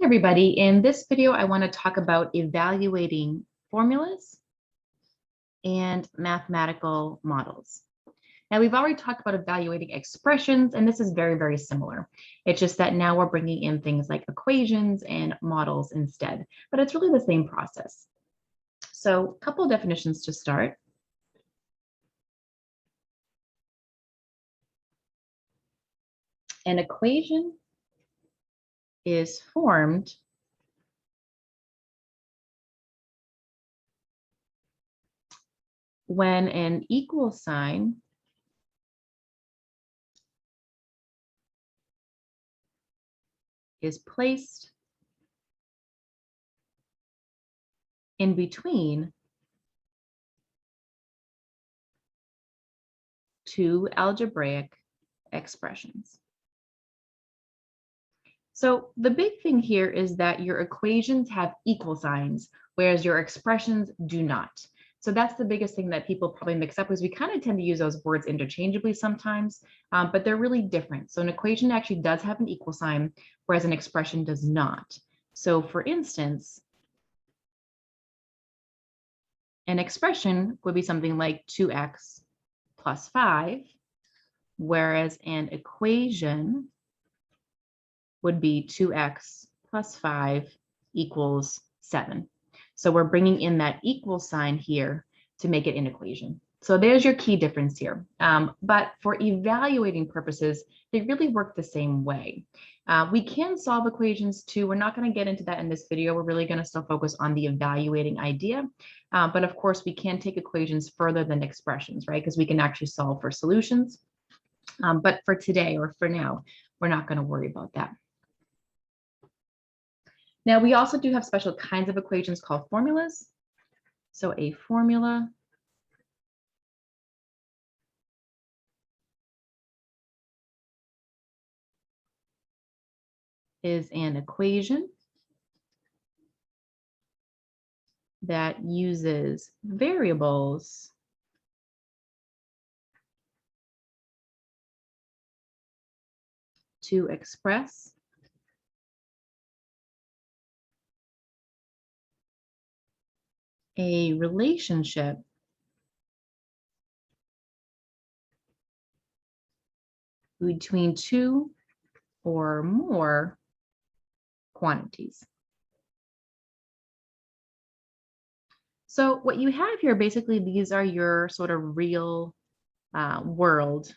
Everybody, in this video, I want to talk about evaluating formulas and mathematical models. Now, we've already talked about evaluating expressions, and this is very, very similar. It's just that now we're bringing in things like equations and models instead, but it's really the same process. So a couple of definitions to start. An equation is formed when an equal sign is placed in between two algebraic expressions. So the big thing here is that your equations have equal signs, whereas your expressions do not. So that's the biggest thing that people probably mix up, because we kind of tend to use those words interchangeably sometimes, but they're really different. So an equation actually does have an equal sign, whereas an expression does not. So for instance, an expression would be something like 2x plus 5, whereas an equation would be 2x plus 5 equals 7. So we're bringing in that equal sign here to make it an equation. So there's your key difference here. But for evaluating purposes, they really work the same way. We can solve equations too. We're not going to get into that in this video. We're really going to still focus on the evaluating idea. But of course, we can take equations further than expressions, right? Because we can actually solve for solutions. But for today, or for now, we're not going to worry about that. Now, we also do have special kinds of equations called formulas. So a formula is an equation that uses variables to express a relationship between two or more quantities. So what you have here, basically, these are your sort of real world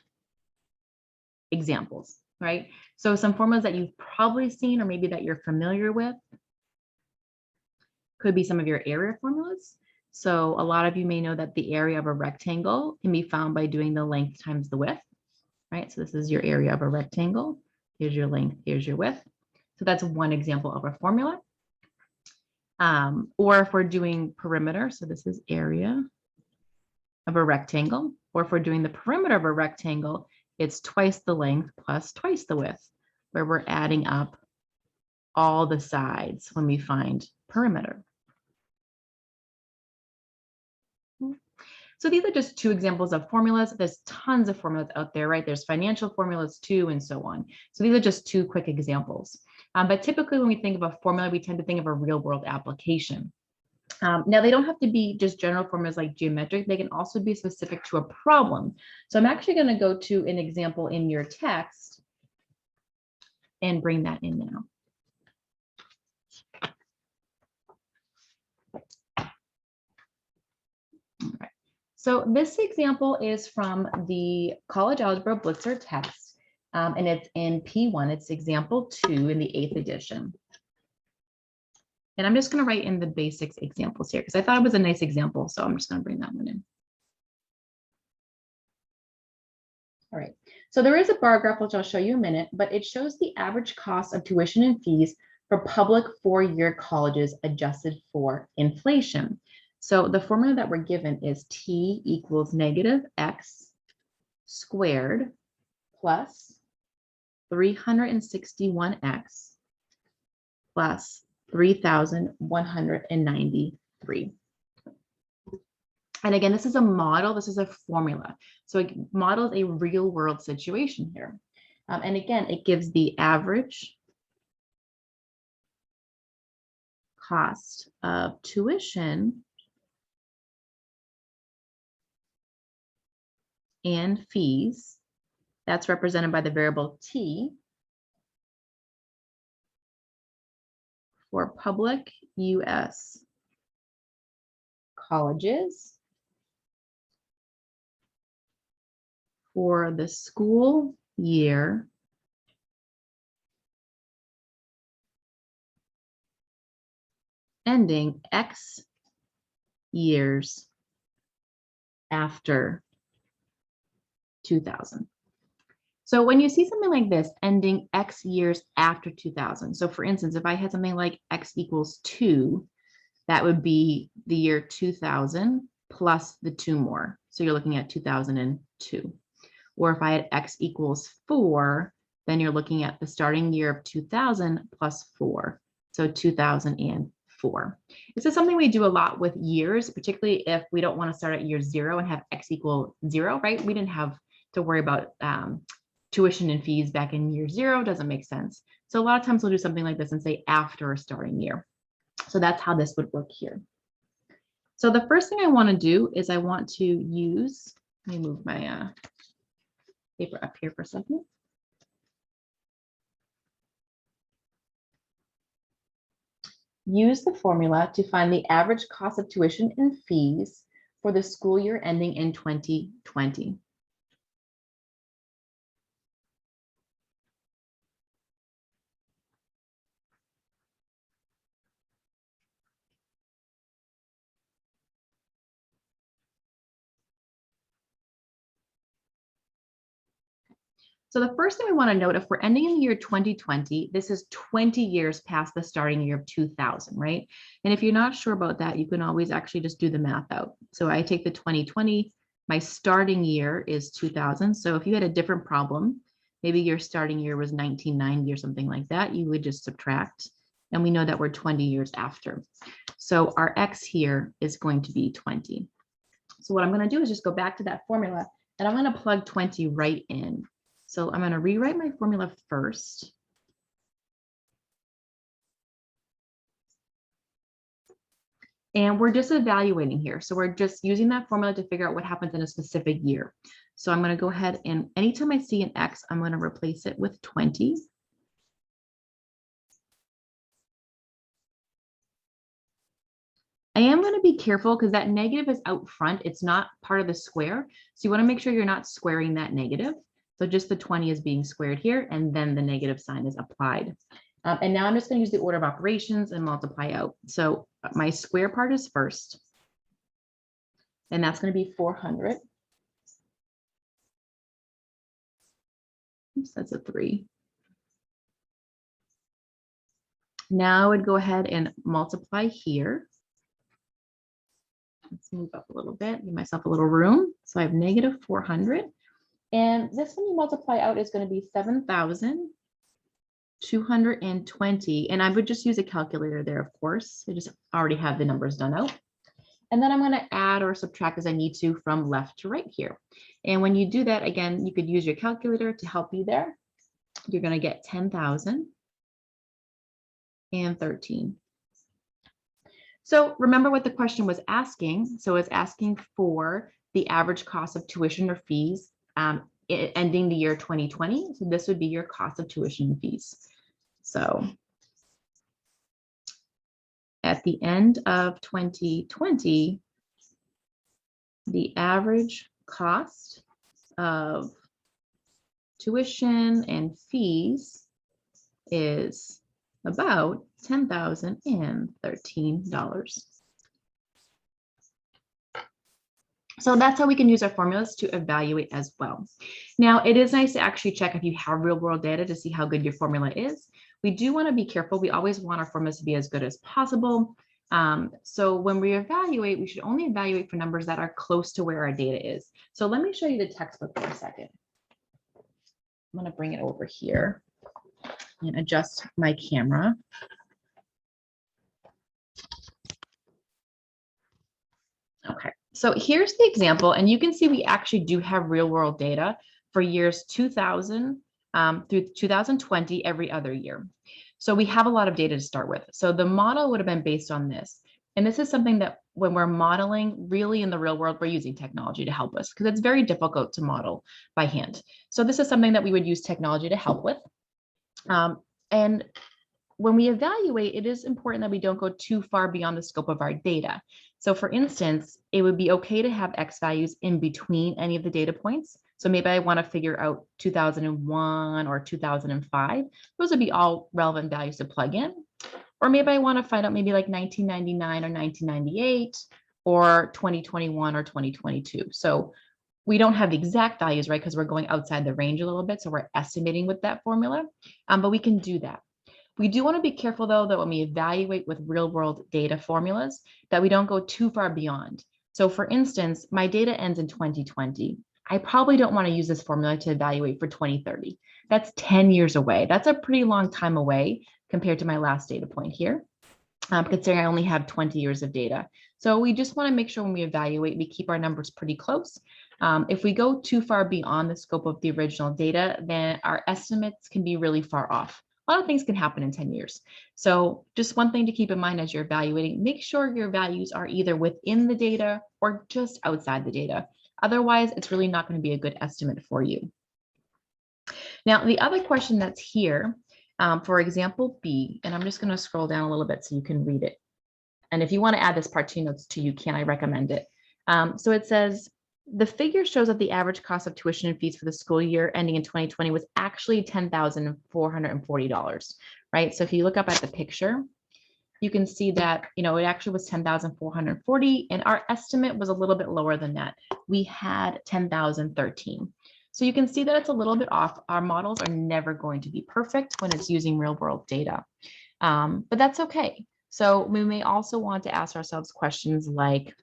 examples, right? So some formulas that you've probably seen, or maybe that you're familiar with, could be some of your area formulas. So a lot of you may know that the area of a rectangle can be found by doing the length times the width, right? So this is your area of a rectangle. Here's your length, here's your width. So that's one example of a formula. Or if we're doing perimeter, so this is area of a rectangle, or if we're doing the perimeter of a rectangle, it's twice the length plus twice the width, where we're adding up all the sides when we find perimeter. So these are just two examples of formulas. There's tons of formulas out there, right? There's financial formulas too, and so on. So these are just two quick examples. But typically when we think of a formula, we tend to think of a real world application. Now, they don't have to be just general formulas like geometric. They can also be specific to a problem. So I'm actually going to go to an example in your text and bring that in now. All right. So this example is from the College Algebra Blitzer test, and it's in P1. It's example 2 in the 8th edition. And I'm just going to write in the basics examples here because I thought it was a nice example. So I'm just going to bring that one in. All right. So there is a bar graph, which I'll show you in a minute, but it shows the average cost of tuition and fees for public four-year colleges adjusted for inflation. So the formula that we're given is T equals negative X squared plus 361X plus 3,193. And again, this is a model, this is a formula. So it models a real world situation here. And again, it gives the average cost of tuition and fees, that's represented by the variable T, for public U.S. colleges for the school year ending X years after 2000. So when you see something like this, ending X years after 2000, so for instance, if I had something like X equals 2, that would be the year 2000 plus the 2 more. So you're looking at 2002. Or if I had X equals 4, then you're looking at the starting year of 2000 plus 4. So 2004. This is something we do a lot with years, particularly if we don't want to start at year 0 and have X equal 0, right? We didn't have to worry about tuition and fees back in year 0, doesn't make sense. So a lot of times we'll do something like this and say after a starting year. So that's how this would work here. So the first thing I want to do is I want to use, let me move my paper up here for a second. Use the formula to find the average cost of tuition and fees for the school year ending in 2020. So the first thing we want to note, if we're ending in the year 2020, this is 20 years past the starting year of 2000, right? And if you're not sure about that, you can always actually just do the math out. So I take the 2020, my starting year is 2000. So if you had a different problem, maybe your starting year was 1990 or something like that, you would just subtract. And we know that we're 20 years after. So our X here is going to be 20. So what I'm going to do is just go back to that formula and I'm going to plug 20 right in. So I'm going to rewrite my formula first. And we're just evaluating here. So we're just using that formula to figure out what happens in a specific year. So I'm going to go ahead and anytime I see an X, I'm going to replace it with 20. I am going to be careful because that negative is out front. It's not part of the square. So you want to make sure you're not squaring that negative. So just the 20 is being squared here, and then the negative sign is applied. And now I'm just going to use the order of operations and multiply out. So my square part is first, and that's going to be 400. Oops, that's a 3. Now I would go ahead and multiply here. Let's move up a little bit, give myself a little room. So I have negative 400. And this one you multiply out is going to be 7,220. And I would just use a calculator there, of course. I just already have the numbers done out. And then I'm going to add or subtract as I need to from left to right here. And when you do that, again, you could use your calculator to help you there. You're going to get 10,013. So remember what the question was asking. So it's asking for the average cost of tuition or fees ending the year 2020. So this would be your cost of tuition and fees. So at the end of 2020, the average cost of tuition and fees is about $10,013. So that's how we can use our formulas to evaluate as well. Now, it is nice to actually check if you have real world data to see how good your formula is. We do want to be careful. We always want our formulas to be as good as possible. So when we evaluate, we should only evaluate for numbers that are close to where our data is. So let me show you the textbook for a second. I'm going to bring it over here and adjust my camera. Okay. So here's the example, and you can see we actually do have real world data for years 2000 through 2020 every other year. So we have a lot of data to start with. So the model would have been based on this. And this is something that when we're modeling, really in the real world, we're using technology to help us because it's very difficult to model by hand. So this is something that we would use technology to help with. And when we evaluate, it is important that we don't go too far beyond the scope of our data. So for instance, it would be okay to have X values in between any of the data points. So maybe I want to figure out 2001 or 2005. Those would be all relevant values to plug in. Or maybe I want to find out maybe like 1999 or 1998 or 2021 or 2022. So we don't have the exact values, right? Because we're going outside the range a little bit. So we're estimating with that formula, but we can do that. We do want to be careful, though, that when we evaluate with real world data formulas, that we don't go too far beyond. So for instance, my data ends in 2020. I probably don't want to use this formula to evaluate for 2030. That's 10 years away. That's a pretty long time away compared to my last data point here, considering I only have 20 years of data. So we just want to make sure when we evaluate, we keep our numbers pretty close. If we go too far beyond the scope of the original data, then our estimates can be really far off. A lot of things can happen in 10 years. So just one thing to keep in mind as you're evaluating, make sure your values are either within the data or just outside the data. Otherwise, it's really not going to be a good estimate for you. Now, the other question that's here, for example, B, and I'm just going to scroll down a little bit so you can read it. And if you want to add this part to your notes too, you can, I recommend it. So it says, the figure shows that the average cost of tuition and fees for the school year ending in 2020 was actually $10,440, right? So if you look up at the picture, you can see that, it actually was $10,440, and our estimate was a little bit lower than that. We had $10,013. So you can see that it's a little bit off. Our models are never going to be perfect when it's using real world data, but that's okay. So we may also want to ask ourselves questions like,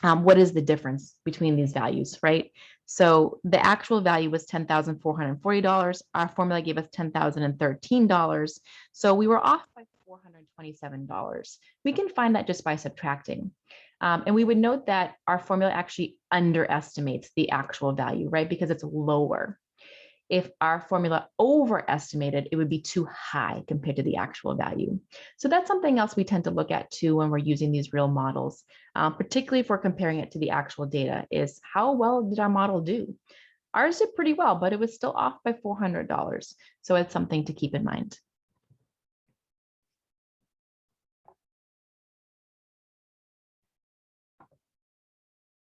what is the difference between these values, right? So the actual value was $10,440. Our formula gave us $10,013. So we were off by $427. We can find that just by subtracting. And we would note that our formula actually underestimates the actual value, right? Because it's lower. If our formula overestimated, it would be too high compared to the actual value. So that's something else we tend to look at too when we're using these real models, particularly if we're comparing it to the actual data, is how well did our model do? Ours did pretty well, but it was still off by $400. So it's something to keep in mind.